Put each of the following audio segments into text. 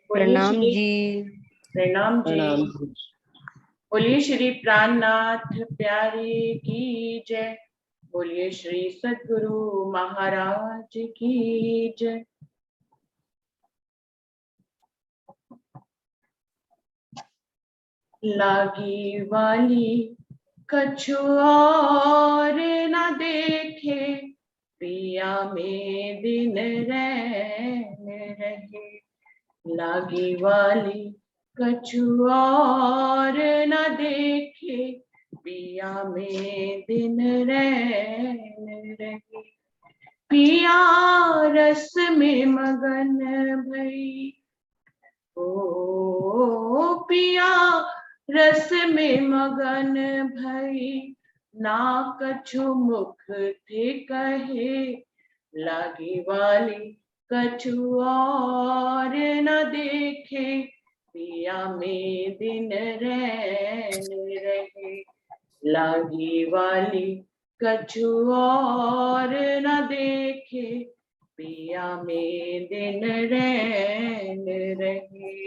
बोलिए प्रणाम श्री। जी। प्रणाम जी। प्रणाम। बोलिए श्री प्राणनाथ प्यारे की जय। बोलिए श्री सद्गुरु महाराज की जय। लागी वाली कछु और न देखे, पिया में दिन रैन रहे। लागी वाली कछु और न देखे, पिया में दिन रैन रहे। पिया रस में मगन भई, ओ पिया रस में मगन भई, ना कछु मुख थे कहे। लागी वाली कछु और न देखे, पिया में दिन रैन रहे। लागी वाली कछु और न देखे, पिया में दिन रैन रहे।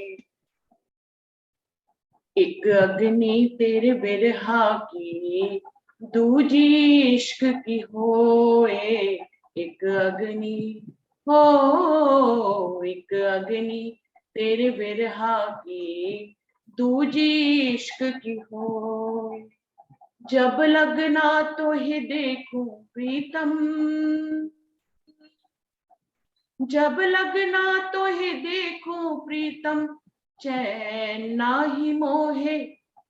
एक अग्नि तेरे बिरहा की, दूजी इश्क की होए। एक अग्नि हो, एक अग्नि तेरे बिरहा की, दूजी इश्क की होए। जब लगना तो ही देखूं प्रीतम, जब लगना तो ही देखूं प्रीतम, चैन नाही मोहे।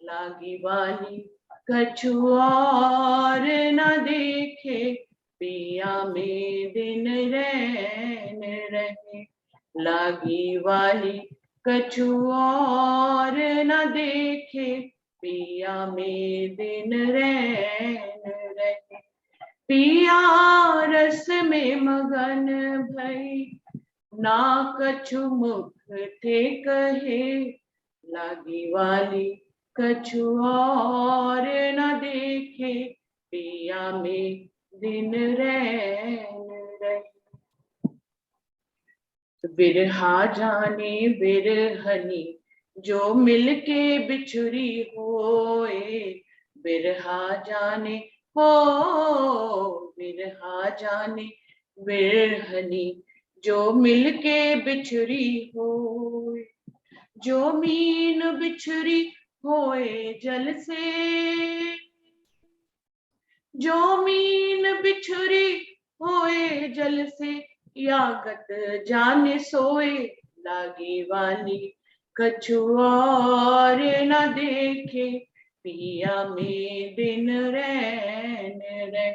लागी वाली कछु और न देखे, पिया में दिन रैन रहे। लागी वाली कछु और न देखे, पिया में दिन रैन रहे। पिया रस में मगन भई, ना कछु मुख थे कहे। लागी वाली कछु और न देखे, पिया में दिन रैन रहे। बिरहा जाने बिरहनी, जो मिलके बिछुरी होए। बिरहा जाने हो, बिरहा जाने बिरहनी, जो मिलके बिछुरी होए। जो मीन बिछुरी होए जल से, जो मीन बिछुरी होए जल से, यागत जाने सोए। लागी वाली कछु और न देखे, पिया में दिन रैन रहे।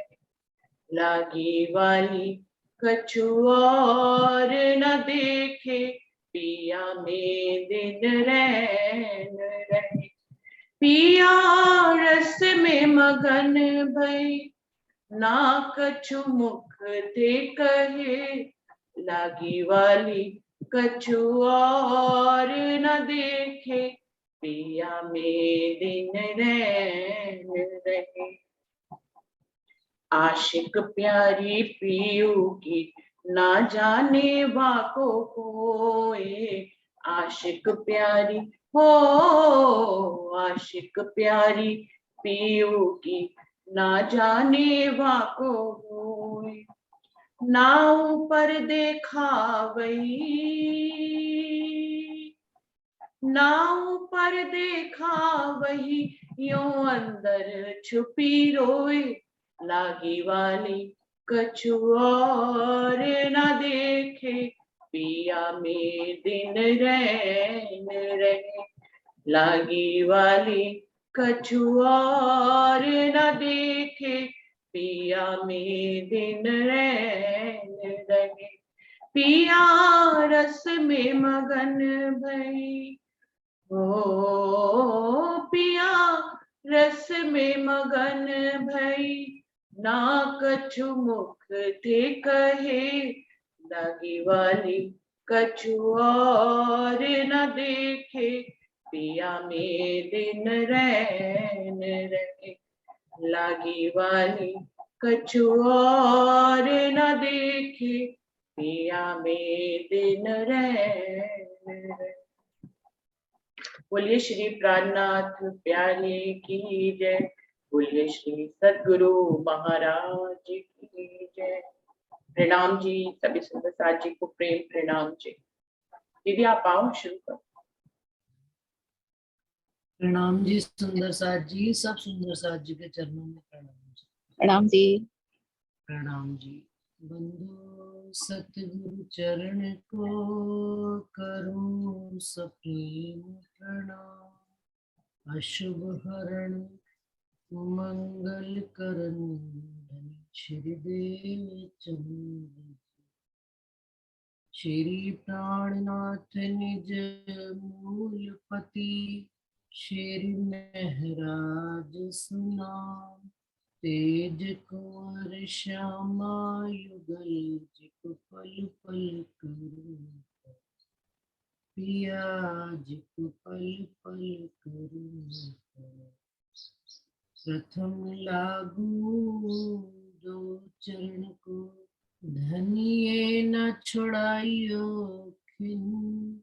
लागी वाली कछु और न देखे, पिया में दिन रैन रहे। पिया रस में मगन भई, ना कछु मुख थे कहे। लागी वाली कछु और न देखे, पिया में दिन रैन रहे। आशिक प्यारी पियू की, ना जाने वाको होए। आशिक प्यारी हो, आशिक प्यारी पियू की, ना जाने वाको होए। नाव पर देखा वही, नाव पर देखा वही, यूं अंदर छुपी रोए। लागी वाली कछु और न देखे, पिया में दिन रैन रहे। लागी वाली कछु और न देखे, पिया में दिन रैन रहे। पिया रस में मगन भई, ओ पिया रस में मगन भई, ना कछु मुख थे कहे। लागी वाली कछु और न देखे, पिया में दिन रैन रहे। लागी वाली कछु और न देखे, पिया में दिन रैन रहे। बोलिए श्री प्राणनाथ प्यारे की जय। बोलिए श्री सद्गुरु महाराज की जय। प्रणाम जी, सभी सुंदर साथ जी को प्रेम प्रणाम जी। दीदी आप आओ, शुरू करो। प्रणाम जी सुंदर साथ जी, सब सुंदर साथ जी के चरणों में प्रणाम जी। प्रणाम जी। प्रणाम जी। बंधु सतगुरु चरण को करूं सप्रेम प्रणाम। अशुभ हरण मंगल करण धन श्री देव चंद्र। श्री प्राणनाथ निज मूलपति श्री महराज सुनाम। तेज कुंवर श्यामा युगल जिक पल पल करूं। पिया जिक पल पल करूं। प्रथम लागू दो चरण को धनिये न छुड़ाइयो खिन।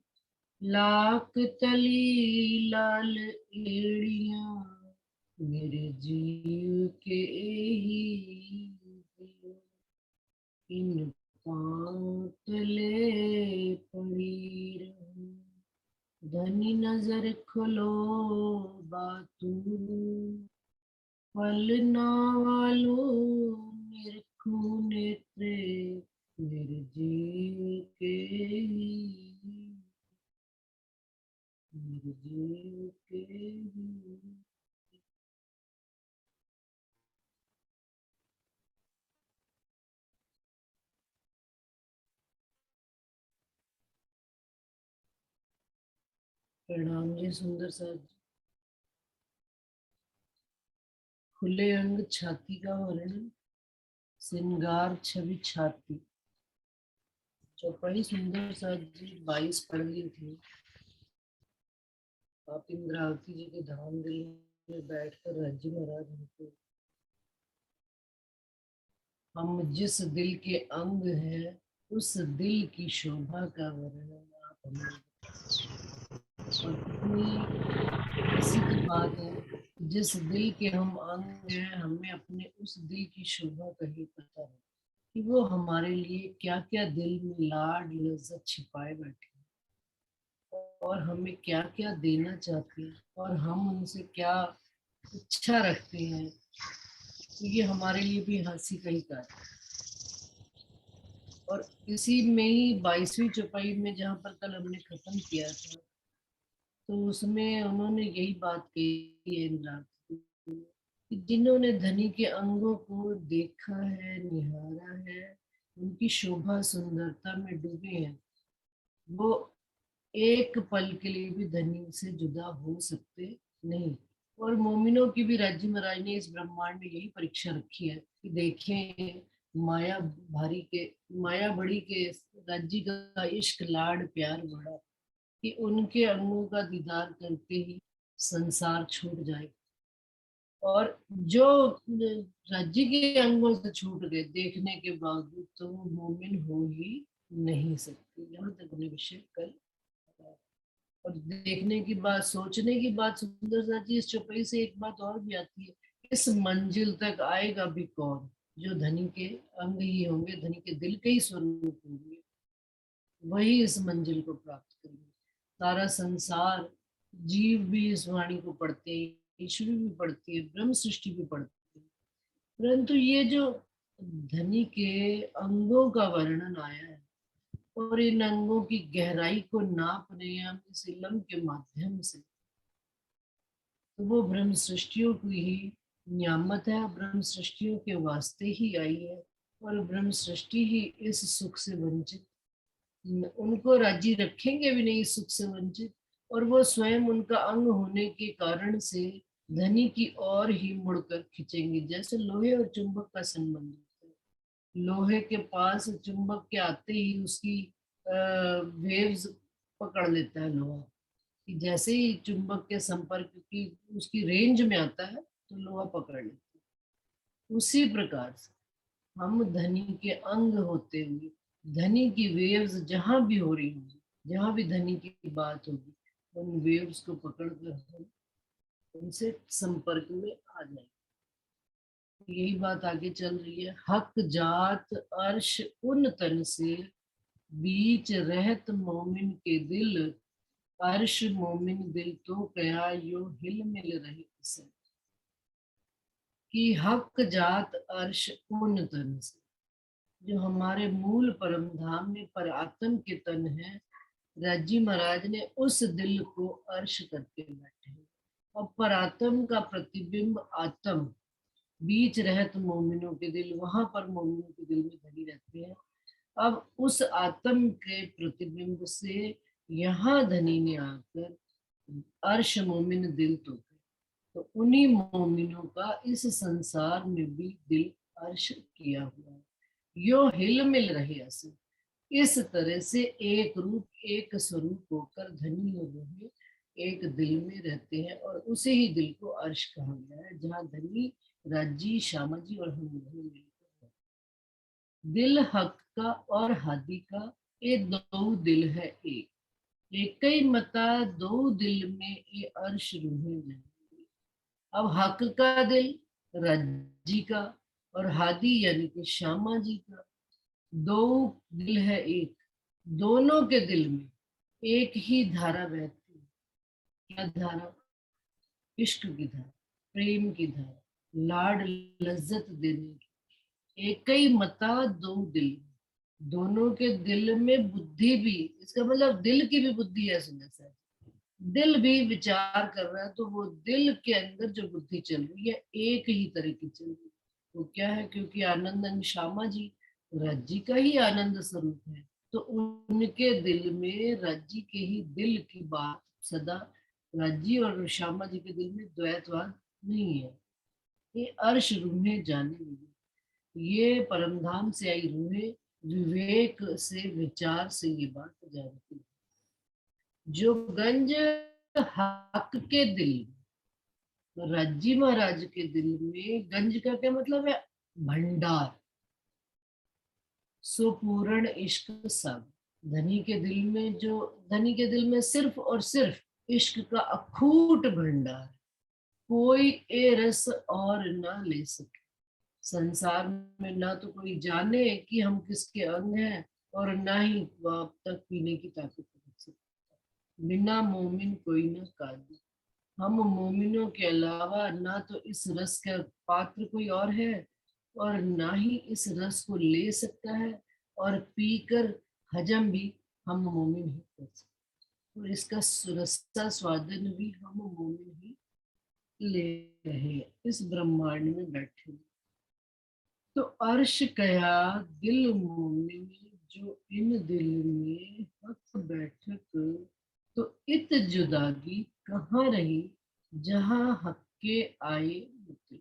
लाख तली लाल एड़िया मेरे जीव के ही दियो। इन पाँव तले पड़ी रहूं। धनी नजर खोलो बातू। पल ना वालो निरखूं नेत्रे मेरे जीव के ही। मेरे जीव के ही। प्रणाम जी सुंदर साथ जी। खुले अंग छाती का वर्णन, श्रृंगार छवि छाती। चौपाई सुंदर साथ जी 22 पढ़ ली थी। आप इंद्रावती जी के धाम दिल्ली में बैठकर राज्य महाराज हमको हम जिस दिल के अंग है उस दिल की शोभा का वर्णन आप हमें। और कितनी खुशी की बात है, जिस दिल के हम अंग हैं हमें अपने उस दिल की शोभा का ही पता है कि वो हमारे लिए क्या क्या दिल में लाड लज्जत छिपाए बैठे और हमें क्या क्या देना चाहते हैं और हम उनसे क्या इच्छा रखते हैं। तो ये हमारे लिए भी हंसी का ही कार्य है। और इसी में ही 22वीं चौपाई में जहाँ पर कल हमने खत्म किया था तो उसमें उन्होंने यही बात कही है इंदिरा कि जिन्होंने धनी के अंगों को देखा है, निहारा है, उनकी शोभा सुंदरता में डूबे हैं, वो एक पल के लिए भी धनी से जुदा हो सकते नहीं। और मोमिनों की भी राज्य महाराज ने इस ब्रह्मांड में यही परीक्षा रखी है कि देखें माया बड़ी के राज्य का इश्क लाड प्यार बड़ा कि उनके अंगों का दीदार करते ही संसार छूट जाए। और जो राज्य के अंगों से छूट गए देखने के बावजूद तो वो मोमिन हो ही नहीं सकते। यहाँ तक हमने विषय कल। और देखने की बात, सोचने की बात सुंदर सा चीज चौपाई से एक बात और भी आती है, इस मंजिल तक आएगा भी कौन जो धनी के अंग ही होंगे, धनी के दिल के ही स्वरूप होंगे, वही इस मंजिल को प्राप्त करेंगे। सारा संसार, जीव भी इस वाणी को पढ़ते हैं, ईश्वरी भी पढ़ती है, ब्रह्म सृष्टि भी पढ़ती है, परंतु ये जो धनी के अंगों का वर्णन आया है और इन अंगों की गहराई को नाप रहे हैं हम इस इल्म के माध्यम से, तो वो ब्रह्म सृष्टियों की ही नियामत है, ब्रह्म सृष्टियों के वास्ते ही आई है और ब्रह्म सृष्टि ही इस सुख से वंचित, उनको राजी रखेंगे भी नहीं सुख से वंचित। और वो स्वयं उनका अंग होने के कारण से धनी की ओर ही मुड़कर खींचेंगे, जैसे लोहे और चुंबक का संबंध होता है। लोहे के पास चुंबक के आते ही उसकी वेव्स पकड़ लेता है लोहा, कि जैसे ही चुंबक के संपर्क की उसकी रेंज में आता है तो लोहा पकड़ लेता है। उसी प्रकार से हम धनी के अंग होते हुए धनी की वेव्स जहां भी हो रही होंगी, जहां भी धनी की बात होगी, उन वेव्स को पकड़कर हम उनसे संपर्क में आ जाए। यही बात आगे चल रही है। हक जात अर्श उन तन से, बीच रहत मोमिन के दिल, अर्श मोमिन दिल तो कया यो हिल मिल रहे से। कि हक जात अर्श उन तन से, जो हमारे मूल परम धाम में पर आत्म के तन है, राजी महाराज ने उस दिल को अर्श करके बैठे हैं। और परात्म का प्रतिबिंब आत्म बीच रहत मोमिनों के दिल, वहां पर मोमिनों के दिल में धनी रहते हैं। अब उस आत्म के प्रतिबिंब से यहाँ धनी ने आकर अर्श मोमिन दिल तो उन्हीं मोमिनों का इस संसार में भी दिल अर्श किया हुआ है। यो हिल मिल रहे असल, इस तरह से एक रूप एक स्वरूप होकर धनी और रूही एक दिल में रहते हैं, और उसे ही दिल को अर्श कहा गया है, जहाँ धनी राजी श्यामा जी और हम दोनों मिलकर हैं। दिल हक का और हादी का ये दो दिल है एक, एक ही मता दो दिल में ये अर्श रूहे जाएंगे। अब हक का दिल राजी का और हादी यानी कि श्यामा जी का, दो दिल है एक, दोनों के दिल में एक ही धारा बहती है। क्या धारा? इश्क की धारा, प्रेम की धारा, लाड लज्जत देने की। एक ही मता दो दिल, दोनों के दिल में बुद्धि भी, इसका मतलब दिल की भी बुद्धि है। सुना सर, दिल भी विचार कर रहा है, तो वो दिल के अंदर जो बुद्धि चल रही है एक ही तरह की चल रही है। वो क्या है? क्योंकि आनंद श्यामा जी राज्य का ही आनंद स्वरूप है, तो उनके दिल में राज्य के ही दिल की बात सदा, राज्य और श्यामा जी के दिल में द्वैतवाद नहीं है। ये अर्श रूहें जाने लगी, ये परमधाम से आई रूहें विवेक से विचार से ये बात जानती है। जो गंज हक के दिल, राज्जी महाराज के दिल में गंज का क्या मतलब है? भंडार। सो पूर्ण इश्क सब, धनी के दिल में जो, धनी के दिल में सिर्फ और सिर्फ इश्क का अखूट भंडार, कोई ए रस और ना ले सके। संसार में ना तो कोई जाने कि हम किसके अंग हैं, और ना ही वह अब तक पीने की ताकत रख सकता। बिना मोमिन कोई न काजी, हम मोमिनों के अलावा ना तो इस रस का पात्र कोई और है, और ना ही इस रस को ले सकता है, और पीकर हजम भी हम मोमिन ही कर सकते, और इसका रसा स्वादन भी हम मोमिन ही ले रहे हैं इस ब्रह्मांड में बैठे। तो अर्श कया दिल मोमिन, जो इन दिल में हक बैठक, तो इत जुदागी कहाँ रही, जहाँ हक के आए मुतलक।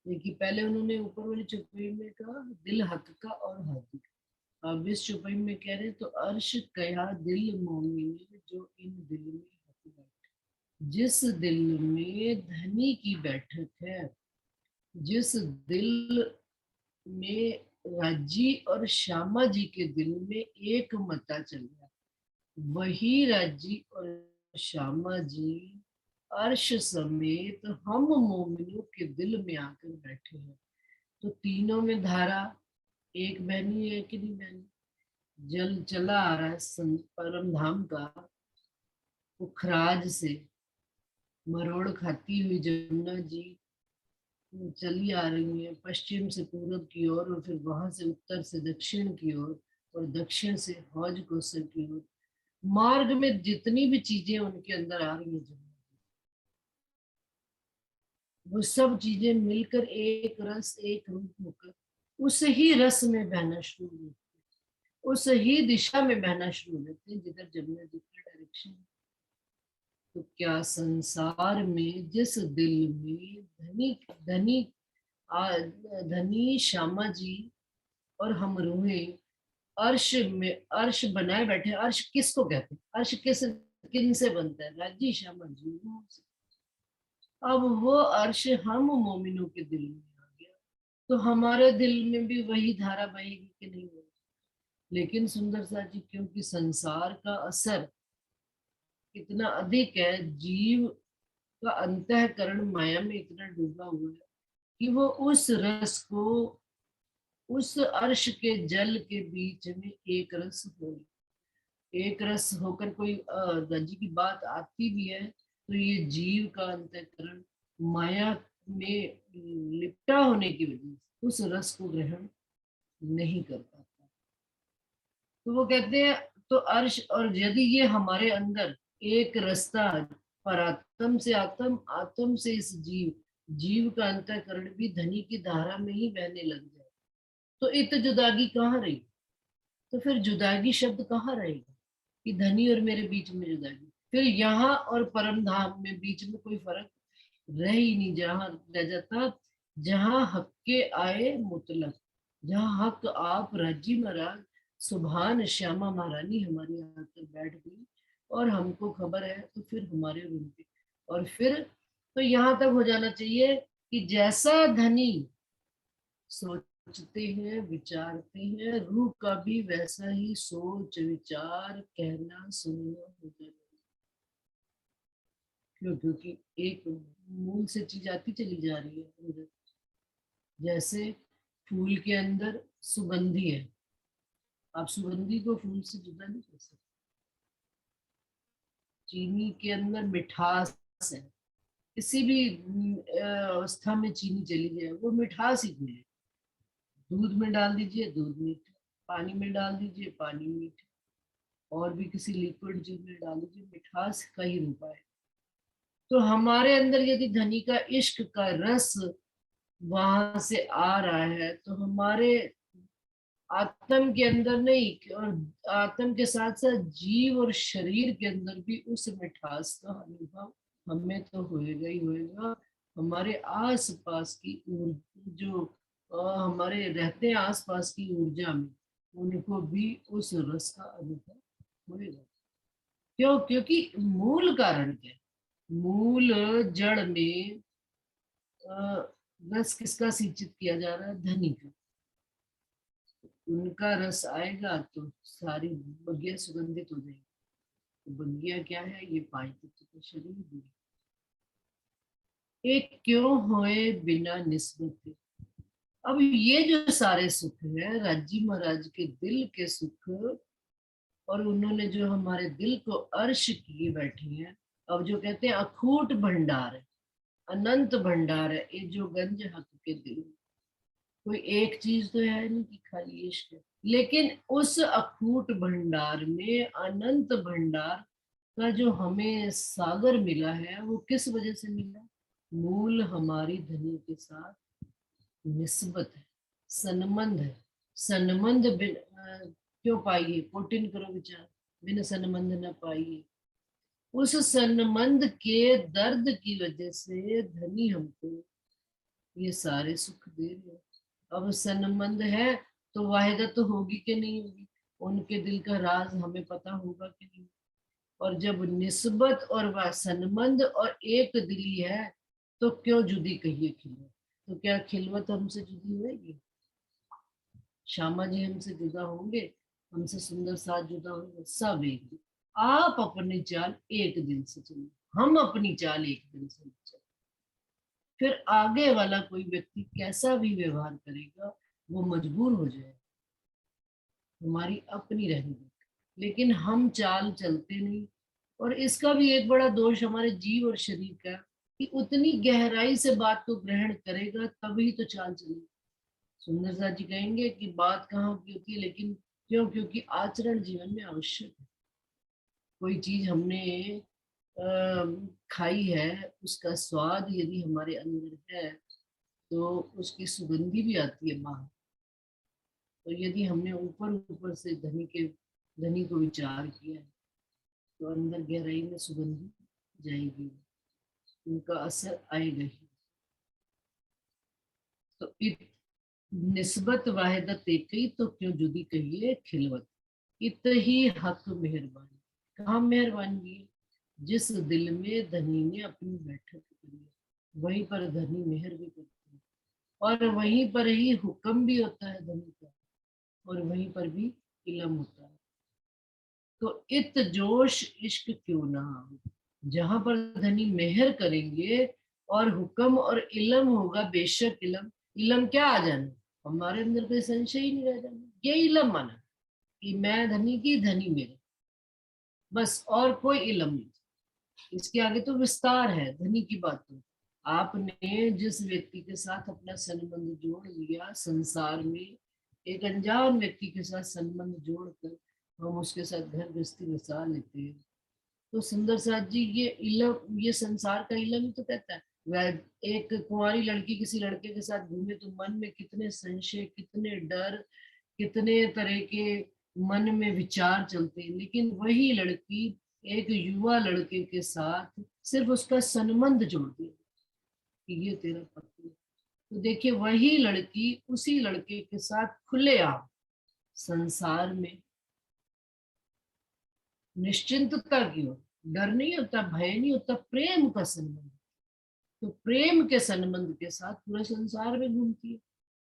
देखिए, पहले उन्होंने ऊपर वाली चौपाई में कहा दिल हक का और हादी का, अब इस चौपाई में कह रहे तो अर्श कया दिल मोमिन, जो इन दिल में हक बैठक, जिस दिल में धनी की बैठक है, जिस दिल में राजी और श्यामा जी के दिल में एक मता चल रहा है, वही राजी और श्यामा जी अर्श समेत हम मोमिनों के दिल में आकर बैठे हैं। तो तीनों में धारा एक बहनी है कि नहीं बहनी? जल चला आ रहा है परम धाम का, उखराज से मरोड़ खाती हुई जमुना जी चली आ रही है, पश्चिम से पूरब की ओर, और फिर वहां से उत्तर से दक्षिण की ओर, और दक्षिण से हौज कोसर की ओर। मार्ग में जितनी भी चीजें उनके अंदर आ रही है, वो सब चीजें मिलकर एक रस एक रूप होकर उस ही रस में बहना शुरू होती है, उस ही दिशा में बहना शुरू होते हैं जिधर जमुना जी का डायरेक्शन। तो क्या संसार में जिस दिल में धनी धनी धनी श्यामा जी और हम रूहे अर्श में अर्श बनाए बैठे, अर्श किसको कहते हैं? अर्श किन से बनता है? राज्य श्यामा जी से। अब वो अर्श हम मोमिनों के दिल में आ गया, तो हमारे दिल में भी वही धारा बहेगी कि नहीं होगी? लेकिन सुंदर सा जी क्योंकि संसार का असर इतना अधिक है, जीव का अंतःकरण माया में इतना डूबा हुआ है कि वो उस रस को उस अर्श के जल के बीच में एक रस हो, एक रस होकर कोई रज्जु की बात आती भी है तो ये जीव का अंतःकरण माया में लिपटा होने की वजह से उस रस को ग्रहण नहीं कर पाता। तो वो कहते हैं तो अर्श, और यदि ये हमारे अंदर एक रास्ता पर आत्म से आत्म, आत्म से इस जीव, जीव का अंतःकरण भी धनी की धारा में ही बहने लग जाए तो इत जुदागी कहाँ रही? तो फिर जुदागी शब्द कहाँ रहेगा कि धनी और मेरे बीच में जुदागी? फिर यहाँ और परम धाम में बीच में कोई फर्क रह ही नहीं, जहाँ रह जाता जहाँ हक के आए मुतलक, जहाँ हक आप राजी महाराज सुभान श्यामा महारानी हमारे यहाँ आकर बैठ गई और हमको खबर है तो फिर हमारे रूम पे, और फिर तो यहाँ तक हो जाना चाहिए कि जैसा धनी सोचते हैं विचारते हैं, रूह का भी वैसा ही सोच विचार कहना सुनना हो जाना। क्यों? क्योंकि एक मूल से चीज आती चली जा रही है अंदर। जैसे फूल के अंदर सुगंधी है, आप सुगंधी को फूल से जुदा नहीं कर सकते। चीनी के अंदर मिठास है, किसी भी अवस्था में चीनी चली जाए वो मिठास ही मिले। दूध में डाल दीजिए दूध मीठा, पानी में डाल दीजिए पानी मीठा, और भी किसी लिक्विड चीज में डाल दीजिए, मिठास का ही रूप है। तो हमारे अंदर यदि धनी का इश्क का रस वहां से आ रहा है तो हमारे आत्म के अंदर नहीं, और आत्म के साथ साथ जीव और शरीर के अंदर भी उस मिठास का अनुभव हमें तो होएगा ही होएगा। हमारे आस पास की जो हमारे रहते हैं आस पास की ऊर्जा में, उनको भी उस रस का अनुभव होएगा। क्यों? क्योंकि मूल कारण क्या है? मूल जड़ में रस किसका सिंचित किया जा रहा है? धनी का। उनका रस आएगा तो सारी बगिया सुगंधित हो जाएगी। तो बगिया क्या है? ये पांच तत्व का शरीर भी। एक क्यों होए बिना निस्बत। अब ये जो सारे सुख है राज्जी महाराज के दिल के सुख, और उन्होंने जो हमारे दिल को अर्श किए बैठे हैं। अब जो कहते हैं अखूट भंडार है, अनंत भंडार है ये जो गंज हक के दिल, कोई एक चीज तो है नहीं कि खाली इश्क है, लेकिन उस अखूट भंडार में अनंत भंडार का जो हमें सागर मिला है वो किस वजह से मिला? मूल हमारी धनी के साथ निस्बत है, संबंध है। संबंध क्यों पाइए? कोटिन करो विचार, बिन संबंध न पाइए। उस संबंध के दर्द की वजह से धनी हमको ये सारे सुख दे रहे हैं। अब संबंध है तो वाहिदत तो होगी कि नहीं होगी? उनके दिल का राज हमें पता होगा कि नहीं? और जब निस्बत और संबंध और एक दिली है तो क्यों जुदी कहिए खिलवत? तो क्या खिलवत हमसे जुदी होगी? श्यामा जी हमसे जुदा होंगे? हमसे सुंदर साथ जुदा होंगे? सब एक दिन। आप अपनी चाल एक दिन से चलिए, हम अपनी चाल एक दिन से चलिए, फिर आगे वाला कोई व्यक्ति कैसा भी व्यवहार करेगा वो मजबूर हो जाए, हमारी अपनी रहेगी। लेकिन हम चाल चलते नहीं। और इसका भी एक बड़ा दोष हमारे जीव और शरीर का, कि उतनी गहराई से बात को ग्रहण करेगा तभी तो चाल चलेगी। सुंदर सा जी कहेंगे कि बात कहाँ की होती है, लेकिन क्यों? क्योंकि आचरण जीवन में आवश्यक है। कोई चीज हमने खाई है, उसका स्वाद यदि हमारे अंदर है तो उसकी सुगंधी भी आती है बाहर। तो यदि हमने ऊपर ऊपर से धनी को विचार किया तो अंदर गहराई में सुगंधी जाएगी, उनका असर आएगा ही। तो निस्बत वाहिदत एक ही तो क्यों जुदी कहिए खिलवत। इत ही हक मेहरबानी। कहाँ मेहरबानी है? जिस दिल में धनी ने अपनी बैठक करी है वहीं पर धनी मेहर भी करता है, और वहीं पर ही हुक्म भी होता है धनी का, और वहीं पर भी इलम होता है। तो इत जोश इश्क क्यों ना हो, जहां पर धनी मेहर करेंगे और हुक्म और इलम होगा, बेशक इलम, इलम क्या आ जाना, हमारे अंदर कोई संशय ही नहीं रह जाना, ये इलम माना कि मैं धनी की, धनी मेरे, बस, और कोई इलम नहीं। इसके आगे तो विस्तार है धनी की बात। तो आपने जिस व्यक्ति के साथ अपना संबंध जोड़ लिया संसार में, एक अनजान व्यक्ति के साथ संबंध जोड़कर हम उसके साथ घर गृहस्थी बसा लेते हैं, तो सुंदर साथ जी ये इलम, ये संसार का इलम ही तो कहता है। वह एक कुंवारी लड़की किसी लड़के के साथ घूमे तो मन में कितने संशय, कितने डर, कितने तरह के मन में विचार चलते हैं, लेकिन वही लड़की एक युवा लड़के के साथ सिर्फ उसका संबंध जोड़ दिया कि ये तेरा पति है, तो देखिए वही लड़की उसी लड़के के साथ खुलेआम संसार में निश्चिंतता की हो, डर नहीं होता, भय नहीं होता, प्रेम का संबंध, तो प्रेम के संबंध के साथ पूरे संसार में घूमती है।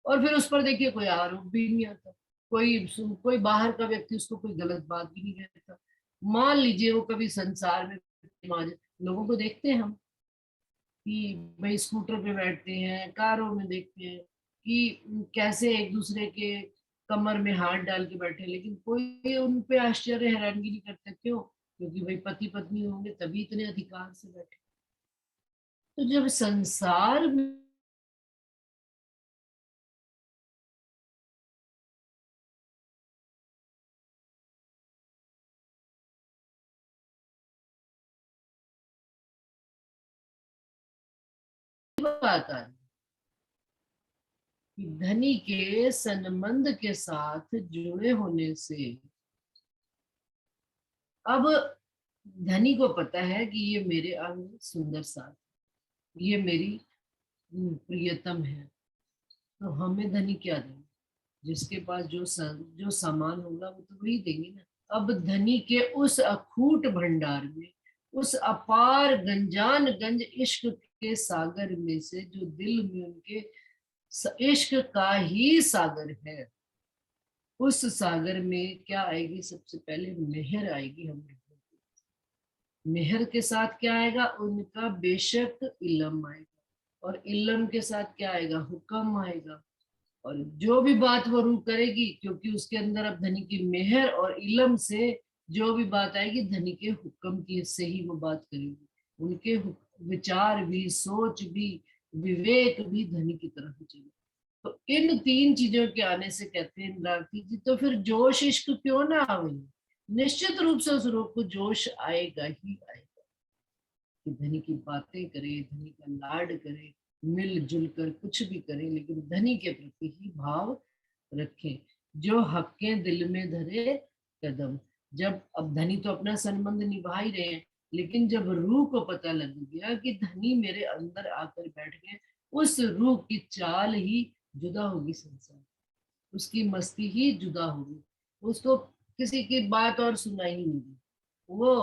और फिर उस पर देखिए कोई आरोप भी नहीं आता, कोई बाहर का व्यक्ति उसको कोई गलत बात भी नहीं कहता। मान लीजिए वो कभी संसार में लोगों को देखते हैं हम कि भाई स्कूटर पे बैठते हैं, कारों में देखते हैं कि कैसे एक दूसरे के कमर में हाथ डाल के बैठे, लेकिन कोई उन पे आश्चर्य हैरानगी नहीं करता। क्यों? क्योंकि भाई पति पत्नी होंगे तभी इतने अधिकार से बैठे। तो जब संसार में बात आ रही कि धनी के संबंध के साथ जुड़े होने से अब धनी को पता है कि ये मेरे अंग सुंदर साथ, ये मेरी प्रियतम है, तो हमें धनी क्या देंगे? जिसके पास जो सामान होगा वो तो वही देंगे ना। अब धनी के उस अखूट भंडार में, उस अपार गंजान गंज इश्क के सागर में से, जो दिल में उनके इश्क का ही सागर है, उस सागर में क्या आएगी? सबसे पहले मेहर आएगी। हम मेहर के साथ क्या आएगा? उनका बेशक इलम आएगा, और इलम के साथ क्या आएगा? हुक्म आएगा। और जो भी बात वो रू करेगी, क्योंकि उसके अंदर अब धनी की मेहर और इलम से जो भी बात आएगी धनी के हुक्म की से ही वो बात करेगी। उनके विचार भी, सोच भी, विवेक भी धनी की तरफ ही चले। तो इन तीन चीजों के आने से कहते हैं इंद्रावती जी, तो फिर जोश इश्क क्यों ना आवे? निश्चित रूप से उस रूप को जोश आएगा ही आएगा कि धनी की बातें करे, धनी का लाड करे, मिलजुल कर कुछ भी करें, लेकिन धनी के प्रति ही भाव रखें। जो हक्के दिल में धरे कदम, जब अब धनी तो अपना संबंध निभा ही रहे हैं, लेकिन जब रूह को पता लग गया कि धनी मेरे अंदर आकर बैठ गए, उस रूह की चाल ही जुदा होगी संसार, उसकी मस्ती ही जुदा होगी, उसको किसी की बात और सुनाई नहीं दी, वो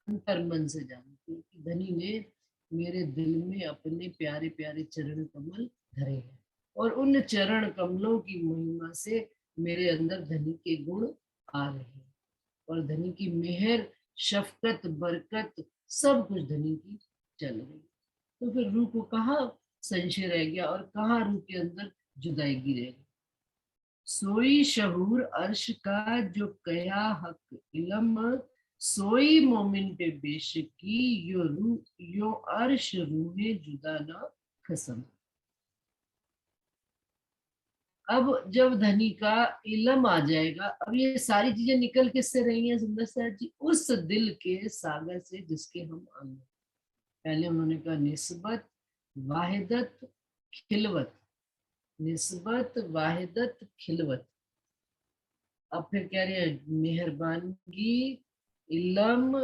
अंतर मन से जानती कि धनी ने मेरे दिल में अपने प्यारे प्यारे चरण कमल धरे हैं, और उन चरण कमलों की महिमा से मेरे अंदर धनी के गुण आ रहे हैं, और धनी की मेहर, शफकत, बरकत सब कुछ धनी की चल रही। तो फिर रूह को कहाँ संशय रह गया, और कहाँ रूह के अंदर जुदाईगी रह गई? सोई शहूर अर्श का जो कया हक इलम, सोई मोमिन पे बेशकी, यो रूह यो अर्श रूहे जुदा ना खसम। अब जब धनी का इलम आ जाएगा, अब ये सारी चीजें निकल किससे रही हैं सुंदर सर जी? उस दिल के सागर से जिसके हम अंग। पहले उन्होंने कहा निस्बत, वाहिदत, खिलवत, निस्बत, वाहिदत, खिलवत। अब फिर कह रहे हैं मेहरबानगी, इलम,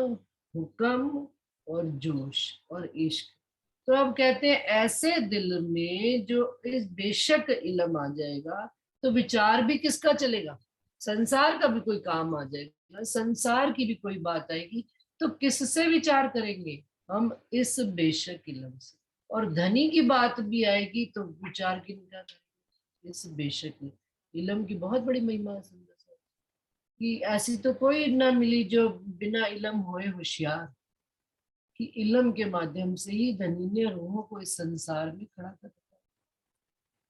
हुक्म और जोश और इश्क। तो अब कहते हैं ऐसे दिल में जो इस बेशक इलम आ जाएगा, तो विचार भी किसका चलेगा? संसार का भी कोई काम आ जाएगा, संसार की भी कोई बात आएगी, तो किससे विचार करेंगे हम? इस बेशक इलम से। और धनी की बात भी आएगी तो विचार किनका करेंगे? इस बेशक इलम की बहुत बड़ी महिमा है सुंदर सा। कि ऐसी तो कोई ना मिली जो बिना इल्म होए होशियार, कि इल्म के माध्यम से ही धनी ने रूहों को इस संसार में खड़ा कर दिया।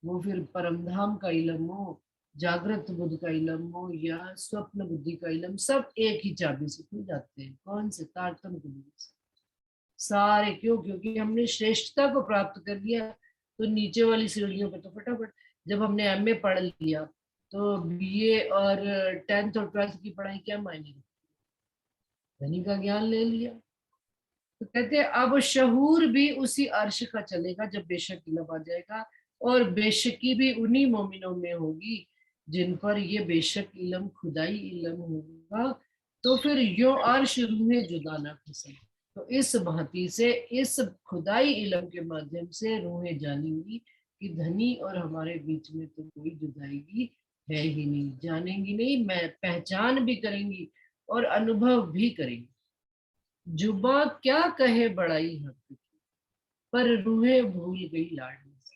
वो फिर परमधाम का इल्म हो, जागृत बुद्धि का इल्म हो या स्वप्न बुद्धि का इल्म, सब एक ही चाबी से खुल जाते हैं। कौन से? तारतम कुंडली से सारे। क्यों? क्योंकि हमने श्रेष्ठता को प्राप्त कर लिया। तो नीचे वाली सीढ़ियों पे तो फटाफट, जब हमने एमए पढ़ लिया तो बीए और 10th और 12th की पढ़ाई क्या मायने रखती? धनी का ज्ञान ले लिया। तो कहते हैं अब शहूर भी उसी अर्श का चलेगा जब बेशक इल्म आ जाएगा, और बेशकी भी उन्हीं मोमिनों में होगी जिन पर ये बेशक इल्म खुदाई इल्म होगा। तो फिर यो अर्श रूहें जुदा ना खिसन। तो इस भांति से इस खुदाई इल्म के माध्यम से रूहें जानेंगी कि धनी और हमारे बीच में तो कोई जुदाई है ही नहीं, जानेंगी नहीं, मैं पहचान भी करेंगी और अनुभव भी करेंगी। जुबा क्या कहे बड़ाई हक की, पर रूहें भूल गई लाडली से।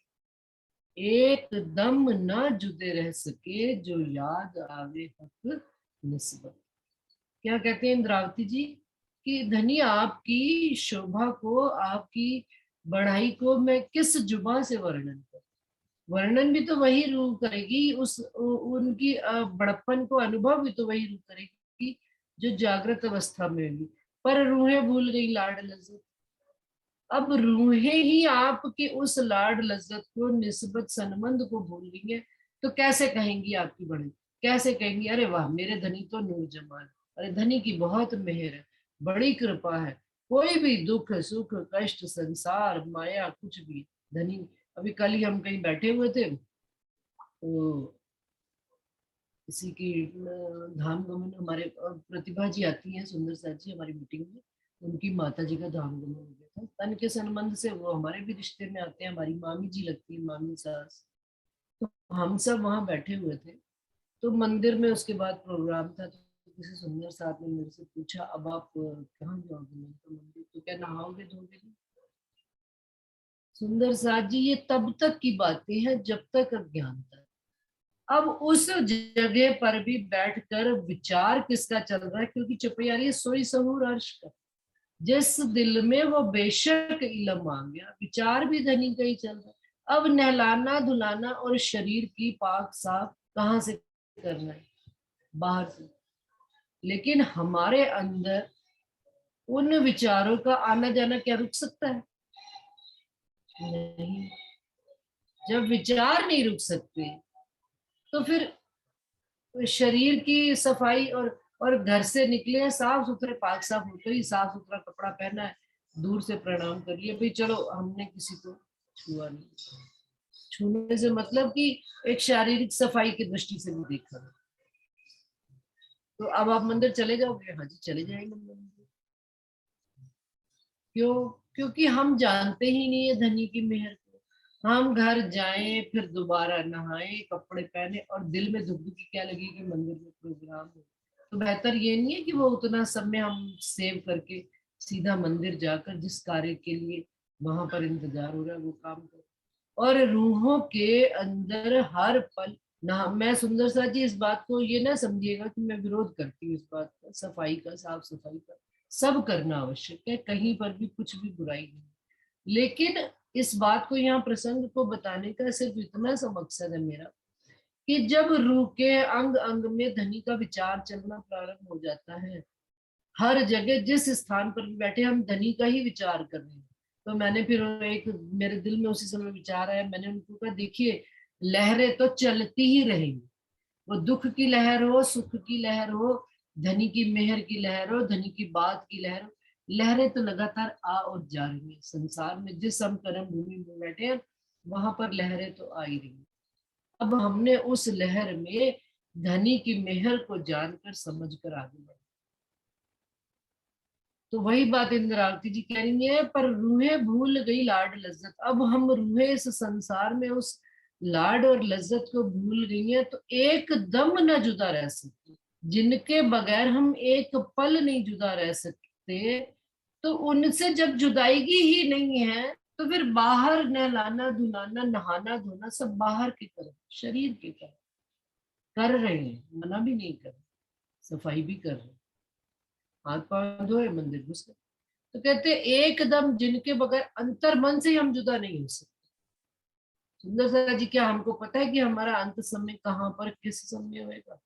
एक दम ना जुदे रह सके जो याद आवे हक निस्बत। क्या कहते हैं इंद्रावती जी कि धनी आपकी शोभा को, आपकी बढ़ाई को मैं किस जुबा से वर्णन करूं? वर्णन भी तो वही रूह करेगी, उस उनकी बड़प्पन को अनुभव भी तो वही रूह करेगी जो जागृत अवस्था में होगी। पर रूहें भूल गई लाड लज्जत। अब रूहें ही आपके उस लाड लज्जत को, निस्बत सनमंद को भूल गई है, तो कैसे कहेंगी आपकी बड़ी? कैसे कहेंगी अरे वाह मेरे धनी तो नूर जमाल, अरे धनी की बहुत मेहर है, बड़ी कृपा है, कोई भी दुख सुख कष्ट संसार माया कुछ भी धनी। अभी कल ही हम कहीं बैठे हुए थे तो किसी की धाम गमन, हमारे प्रतिभा जी आती हैं, सुंदर साथ जी हमारी मीटिंग में, उनकी माता जी का धाम गमन हो गया था तन के संबंध से, वो हमारे भी रिश्ते में आते हैं, हमारी मामी जी लगती है, मामी सास। तो हम सब वहाँ बैठे हुए थे, तो मंदिर में उसके बाद प्रोग्राम था, तो किसी सुंदर साथ ने मेरे से पूछा अब आप कहाँ जाओगे? मैंने कहा मंदिर। तो क्या नहाओगे धोगे नहीं? सुंदर साथ जी ये तब तक की बातें हैं जब तक अज्ञानता। अब उस जगह पर भी बैठकर विचार किसका चल रहा है? क्योंकि चुपयारी सोई सहूर अर्श का, जिस दिल में वो बेशक इल्म आ गया, विचार भी धनी का ही चल रहा है। अब नहलाना धुलाना और शरीर की पाक साफ कहाँ से करना है? बाहर से। लेकिन हमारे अंदर उन विचारों का आना जाना क्या रुक सकता है? नहीं। जब विचार नहीं रुक सकते तो फिर शरीर की सफाई, और घर से निकले हैं साफ सुथरे, पाक साफ होते ही साफ सुथरा कपड़ा पहना है, दूर से प्रणाम कर लिया भाई, चलो हमने किसी को छुआ नहीं। छूने से मतलब कि एक शारीरिक सफाई की दृष्टि से भी देखा। तो अब आप मंदिर चले जाओगे? हाँ जी चले जाएंगे मंदिर। क्यों? क्योंकि हम जानते ही नहीं है धनी की मेहर को। हम घर जाएं फिर दोबारा नहाएं कपड़े पहने और दिल में दुखी क्या लगी कि मंदिर में प्रोग्राम है। तो बेहतर ये नहीं है कि वो उतना समय हम सेव करके सीधा मंदिर जाकर जिस कार्य के लिए वहां पर इंतजार हो रहा है वो काम करें। और रूहों के अंदर हर पल ना, मैं सुंदर सा जी इस बात को ये ना समझिएगा कि मैं विरोध करती हूँ इस बात का, सफाई का, साफ सफाई का सब करना आवश्यक है, कहीं पर भी कुछ भी बुराई नहीं। लेकिन इस बात को, यहाँ प्रसंग को बताने का सिर्फ इतना सा मकसद है मेरा कि जब रूह के अंग अंग में धनी का विचार चलना प्रारंभ हो जाता है, हर जगह जिस स्थान पर भी बैठे हम धनी का ही विचार कर रहे हैं। तो मैंने फिर एक, मेरे दिल में उसी समय विचार आया, मैंने उनको कहा देखिए लहरें तो चलती ही रहेंगी, वो दुख की लहर हो, सुख की लहर हो, धनी की मेहर की लहर हो, धनी की बात की लहर हो, लहरें तो लगातार आ और जा रही है संसार में, जिस हम कर्म भूमि में बैठे हैं वहां पर लहरें तो आ ही रही है। अब हमने उस लहर में धनी की मेहर को जानकर समझकर आगे बढ़ा। तो वही बात इंद्रावती जी कह रही है, पर रूहें भूल गई लाड लज्जत। अब हम रूहें इस संसार में उस लाड और लज्जत को भूल गई हैं, तो एकदम न जुदा रह सकते, जिनके बगैर हम एक पल नहीं जुदा रह सकते। तो उनसे जब जुदाईगी ही नहीं है तो फिर बाहर नहलाना धुलाना नहाना धोना सब बाहर की तरफ, शरीर की तरफ कर रहे हैं, मना भी नहीं कर। सफाई भी कर रहे हैं, हाथ पांव धोए, मंदिर घुस गए। तो कहते हैं, एकदम जिनके बगैर अंतर मन से ही हम जुदा नहीं हो सकते। सुंदर सा जी, क्या हमको पता है कि हमारा अंत समय कहाँ पर किस समय होएगा?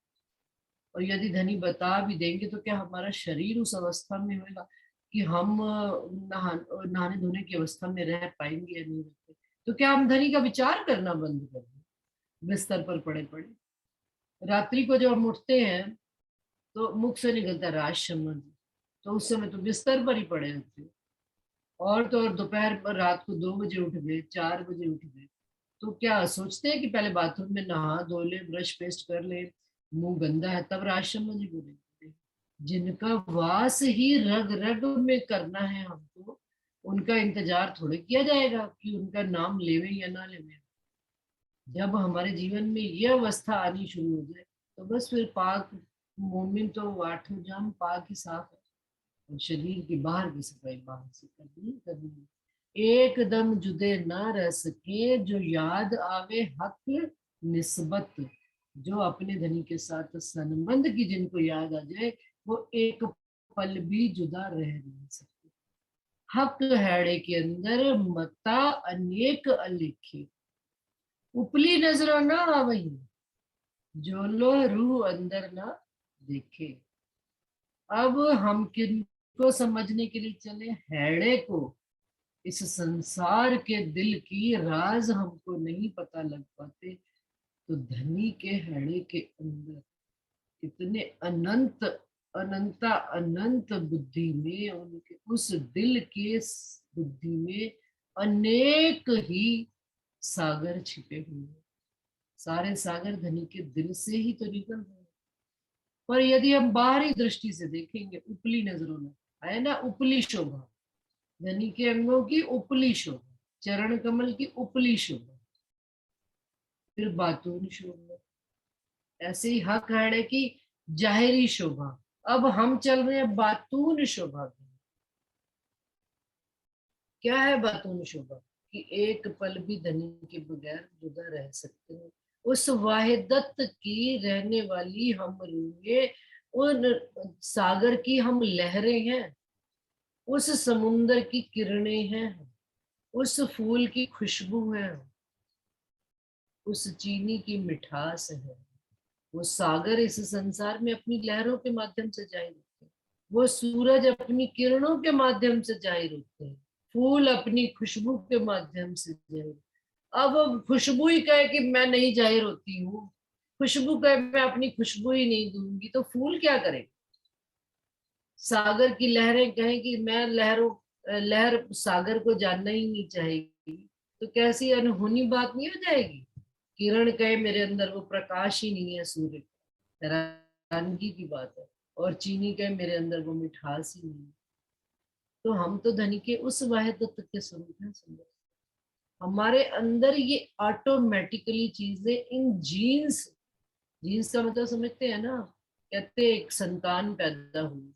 और यदि धनी बता भी देंगे तो क्या हमारा शरीर उस अवस्था में होएगा कि हम नहाने धोने की अवस्था में रह पाएंगे या नहीं रहते? तो क्या हम धनी का विचार करना बंद कर दें, बिस्तर पर पड़े पड़े? रात्रि को जब हम उठते हैं तो मुख से निकलता है राज शमन, तो उस समय तो बिस्तर पर ही पड़े होते हैं। और तो और दोपहर पर रात को 2 बजे उठ गए, 4 बजे उठ गए, तो क्या सोचते हैं कि पहले बाथरूम में नहा धो ले, ब्रश पेस्ट कर ले, मुंह गंदा है तब राजशम्मा जी बोले? जिनका वास ही रग रग में करना है हमको, उनका इंतजार थोड़े किया जाएगा कि उनका नाम लेवे या ना लेवे। जब हमारे जीवन में ये अवस्था आनी शुरू हो जाए तो बस फिर पाक मोमिन तो आठों जाम पाक ही साफ है, और शरीर की बाहर की सफाई बाहर से करनी करनी है। एकदम जुदे ना रह सके, जो याद आवे हक निस्बत, जो अपने धनी के साथ संबंध की जिनको याद आ जाए, वो एक पल भी जुदा रह नहीं सकते। हक हैड़े के अंदर मता अनेक अलिखे, उपली नजरों ना आवही, जो लो रूह अंदर ना देखे। अब हम किनको समझने के लिए चले? हैड़े को। इस संसार के दिल की राज हमको नहीं पता लग पाते, तो धनी के हैड़े के अंदर कितने अनंत अनंता अनंत बुद्धि में, उनके उस दिल के बुद्धि में अनेक ही सागर छिपे हुए हैं। सारे सागर धनी के दिल से ही तो निकल रहे हैं। पर यदि हम बाहरी दृष्टि से देखेंगे, उपली नजरों में है ना, उपली शोभा, धनी के अंगों की उपली शोभा, चरण कमल की उपली शोभा, फिर बातून शोभा, ऐसे ही हक हैड़े की जाहिरी शोभा। अब हम चल रहे हैं बातून शोभा की। क्या है बातून शोभा? कि एक पल भी धनी के बगैर जुदा रह सकते हैं। उस वाहिदत की रहने वाली हम रूहे, उन सागर की हम लहरें हैं, उस समुंदर की किरणें हैं, उस फूल की खुशबू है, उस चीनी की मिठास है। वो सागर इस संसार में अपनी लहरों के माध्यम से जाहिर होते हैं, वो सूरज अपनी किरणों के माध्यम से जाहिर होते हैं, फूल अपनी खुशबू के माध्यम से जाहिर। अब खुशबू ही कहे कि मैं नहीं जाहिर होती हूँ, खुशबू कहे मैं अपनी खुशबू ही नहीं दूंगी, तो फूल क्या करे? सागर की लहरें कहें कि मैं लहर सागर को जानना ही नहीं चाहेगी, तो कैसी अनहोनी बात नहीं हो जाएगी? किरण कहे मेरे अंदर वो प्रकाश ही नहीं है सूर्य, हैरानगी की बात है। और चीनी कहे मेरे अंदर वो मिठास ही नहीं है। तो हम तो धनी के उस वाहिदत के स्वरूप हैं। समझ, हमारे अंदर ये ऑटोमेटिकली चीजें इन जीन्स, जीन्स का मतलब समझते हैं ना? कहते एक संतान पैदा हुई,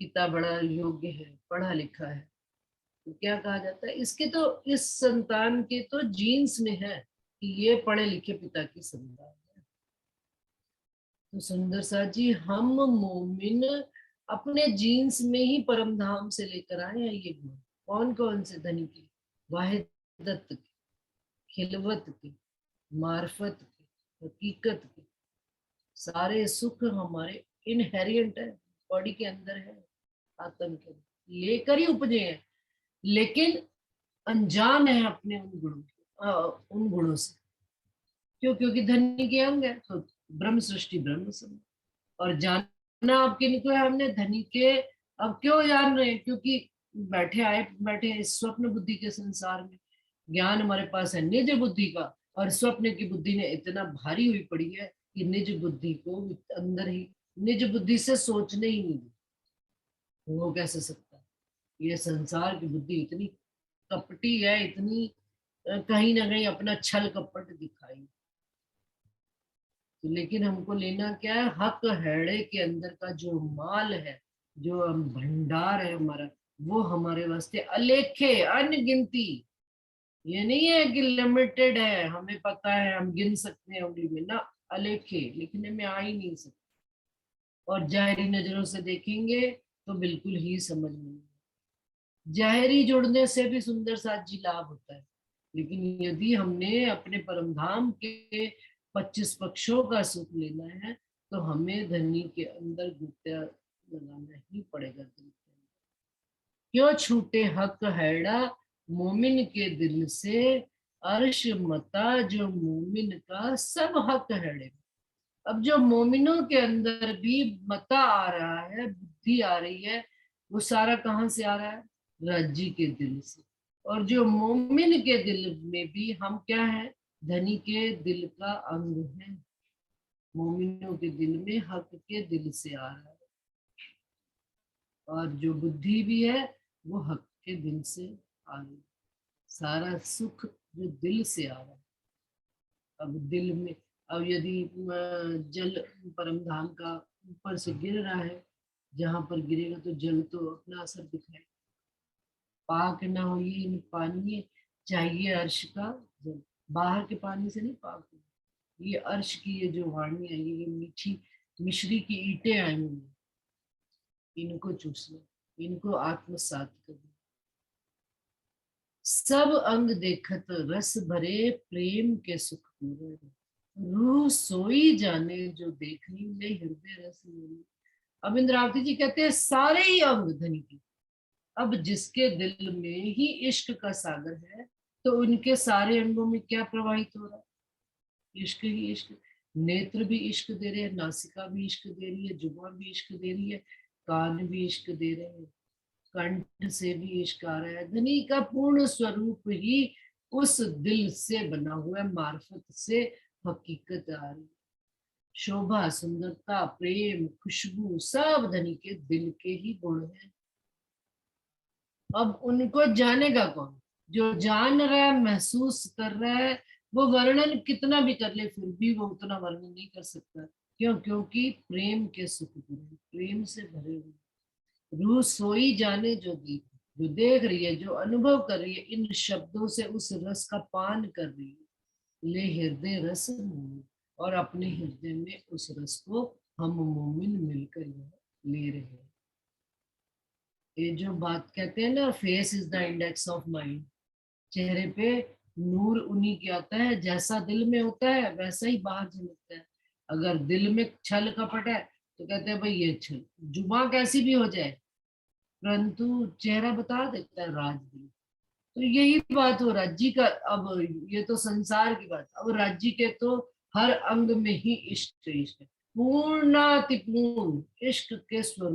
पिता बड़ा योग्य है, पढ़ा लिखा है, तो क्या कहा जाता है? इसके तो, इस संतान के तो जीन्स में है कि ये पढ़े लिखे पिता की संतान है। तो सुंदर सा जी, हम मोमिन अपने जीन्स में ही परम धाम से लेकर आए हैं ये गुण। कौन कौन से? धनी के, वाहिदत के, खिलवत के, मार्फत के, हकीकत के, सारे सुख हमारे इनहेरिएंट है, बॉडी के अंदर है, आत्म के अंदर लेकर ही उपजे हैं। लेकिन अनजान है अपने उन गुणों से। क्यों? क्योंकि धनी के अंग है, तो ब्रह्म सृष्टि ब्रह्म सब। और जानना अब किनको है हमने? धनी के। अब क्यों जान रहे हैं? क्योंकि बैठे हैं इस स्वप्न बुद्धि के संसार में। ज्ञान हमारे पास है निज बुद्धि का, और स्वप्न की बुद्धि ने इतना भारी हुई पड़ी है कि निज बुद्धि को अंदर ही, निज बुद्धि से सोचने ही नहीं हो कैसे सकता है? ये संसार की बुद्धि इतनी कपटी है, इतनी कहीं ना कहीं अपना छल कपट दिखाई। तो लेकिन हमको लेना क्या है? हक हैड़े के अंदर का जो माल है, जो भंडार है हमारा, वो हमारे वास्ते अलेखे अनगिनती। ये नहीं है कि लिमिटेड है, हमें पता है हम गिन सकते हैं उंगली में ना, अलेखे, लिखने में आ ही नहीं सकते। और जाहिरी नजरों से देखेंगे तो बिल्कुल ही समझ में नहीं। जाहिरी जुड़ने से भी सुंदर साथ जी लाभ होता है, लेकिन यदि हमने अपने परमधाम के 25 पक्षों का सुख लेना है तो हमें धनी के अंदर गुत्या लगाना ही पड़ेगा। दिल के अंदर क्यों छूटे हक हैड़ा मोमिन के दिल से, अर्श मता जो मोमिन का सब हक हैड़े। अब जो मोमिनों के अंदर भी मता आ रहा है, बुद्धि आ रही है, वो सारा कहाँ से आ रहा है? रज्जी के दिल से। और जो मोमिन के दिल में भी हम क्या है? धनी के दिल का अंग है। मोमिनों के दिल में हक के दिल से आ रहा है, और जो बुद्धि भी है वो हक के दिल से आ रही है। सारा सुख जो दिल से आ रहा है। अब दिल में, अब यदि जल परमधाम का ऊपर से गिर रहा है, जहां पर गिरेगा तो जल तो अपना असर दिखाएगा। पाक ना हो ये पानी, चाहिए अर्श का जल। बाहर के पानी से नहीं पाक हो, ये अर्श की ये जो वाणी आई है, ये मीठी मिश्री की ईंटें आई हुई हैं, इनको चूसना, इनको आत्मसात करना। सब अंग देखत रस भरे प्रेम के सुख पूरे, रूह सोई जाने जो देखनी ले हृदय रस मेरी। अब इंद्रावती जी कहते हैं सारे ही अंग धनी के, अब जिसके दिल में ही इश्क का सागर है तो उनके सारे अंगों में क्या प्रवाहित हो रहा है? इश्क ही इश्क। नेत्र भी इश्क दे रहे हैं, नासिका भी इश्क दे रही है, जुबान भी इश्क दे रही है, कान भी इश्क दे रहे हैं, कंठ से भी इश्क आ रहा है। धनी का पूर्ण स्वरूप ही उस दिल से बना हुआ है, मार्फत से हकीकत आ रही है। शोभा, सुंदरता, प्रेम, खुशबू सब धनी के दिल के ही गुण हैं। अब उनको जानेगा कौन? जो जान रहा है, महसूस कर रहा है, वो वर्णन कितना भी कर ले फिर भी वो उतना वर्णन नहीं कर सकता। क्यों? क्योंकि प्रेम के सुख पूरे, प्रेम से भरे हुए। रूह सोई जाने जो देख, जो देख रही है, जो अनुभव कर रही है, इन शब्दों से उस रस का पान कर रही है। ले हृदय रस मोमिन, और अपने हृदय में उस रस को हम मोमिन मिलकर यह ले रहे हैं। ये जो बात कहते हैं ना, face is the index of mind, चेहरे पे नूर उन्हीं के आता है, जैसा दिल में होता है वैसा ही बाहर झलकता है। अगर दिल में छल कपट है तो कहते हैं भाई ये छल, जुबान कैसी भी हो जाए परंतु चेहरा बता देता है राज दिल। तो यही बात हो राज्य का। अब ये तो संसार की बात, अब राज्य के तो हर अंग में ही इश्क इश्क है, पूर्णातिपूर्ण इश्क के स्वरूप